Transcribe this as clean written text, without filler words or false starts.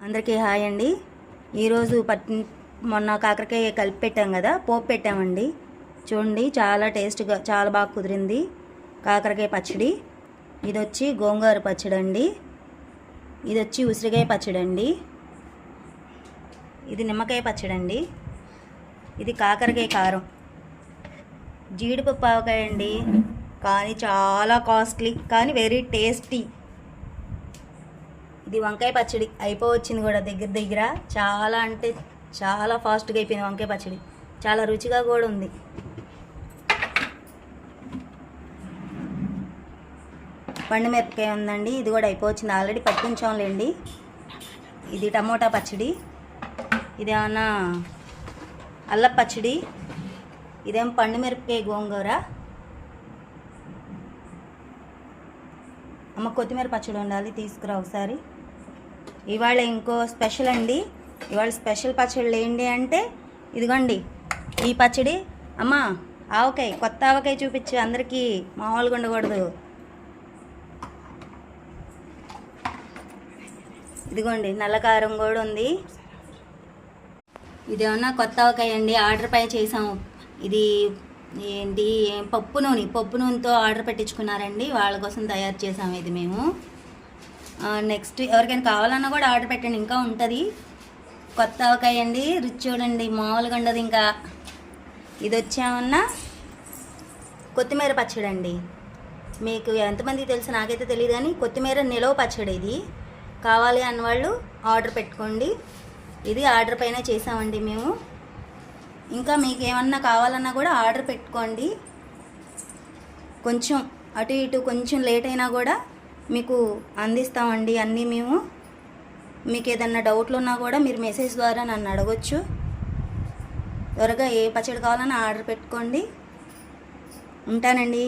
అందరికీ హాయ్ అండి. ఈరోజు మొన్న కాకరకాయ కలిపి పెట్టాం కదా, పోపు పెట్టామండి. చూడండి, చాలా టేస్ట్గా చాలా బాగా కుదిరింది కాకరకాయ పచ్చడి. ఇది వచ్చి గోంగూర పచ్చడి అండి, ఇది వచ్చి ఉసిరికాయ పచ్చడి అండి, ఇది నిమ్మకాయ పచ్చడి అండి, ఇది కాకరకాయ కారం, జీడిపప్పు ఆవకాయ అండి. కానీ చాలా కాస్ట్లీ కానీ వెరీ టేస్టీ. ఇది వంకాయ పచ్చడి అయిపోవచ్చింది కూడా, దగ్గర చాలా అంటే చాలా ఫాస్ట్గా అయిపోయింది వంకాయ పచ్చడి. చాలా రుచిగా కూడా ఉంది. పండు మిరపకాయ ఉందండి, ఇది కూడా అయిపోవచ్చింది, ఆల్రెడీ పట్టుకుంచాంలేండి. ఇది టమోటా పచ్చడి, ఇదేమన్నా అల్లం పచ్చడి, ఇదేం పండు మిరపకాయ గోంగూర. అమ్మ కొత్తిమీర పచ్చడి ఉండాలి, తీసుకురా ఒకసారి. ఇవాళ ఇంకో స్పెషల్ అండి. ఇవాళ స్పెషల్ పచ్చళ్ళు ఏంటి అంటే ఇదిగోండి ఈ పచ్చడి. అమ్మ ఆవకాయ, కొత్త ఆవకాయ చూపించు అందరికీ, మామూలుగా ఉండకూడదు. ఇదిగోండి నల్ల కారం కూడా ఉంది. ఇదేమన్నా కొత్త ఆవకాయ అండి, ఆర్డర్ పై చేసాము. ఇది ఏంటి, పప్పు నూనెతో ఆర్డర్ పెట్టించుకున్నారండి, వాళ్ళ కోసం తయారు చేసాము ఇది మేము. నెక్స్ట్ ఎవరికైనా కావాలన్నా కూడా ఆర్డర్ పెట్టండి, ఇంకా ఉంటుంది. కొత్త ఆవకాయ అండి, రుచి చూడండి మామూలుగా ఉండదు. ఇంకా ఇది వచ్చామన్నా కొత్తిమీర పచ్చడి అండి. మీకు ఎంతమందికి తెలుసు నాకైతే తెలియదు, కానీ కొత్తిమీర నిలవ పచ్చడి. ఇది కావాలి అన్నవాళ్ళు ఆర్డర్ పెట్టుకోండి. ఇది ఆర్డర్ పైన చేసామండి మేము. ఇంకా మీకు ఏమన్నా కావాలన్నా కూడా ఆర్డర్ పెట్టుకోండి. కొంచెం అటు ఇటు కొంచెం లేట్ అయినా కూడా మీకు అందిస్తామండి అన్నీ మేము. మీకు ఏదన్నా డౌట్లు ఉన్నా కూడా మీరు మెసేజ్ ద్వారా నన్ను అడగొచ్చు. త్వరగా ఏ పచ్చడి కావాలన్నా ఆర్డర్ పెట్టుకోండి. ఉంటానండి.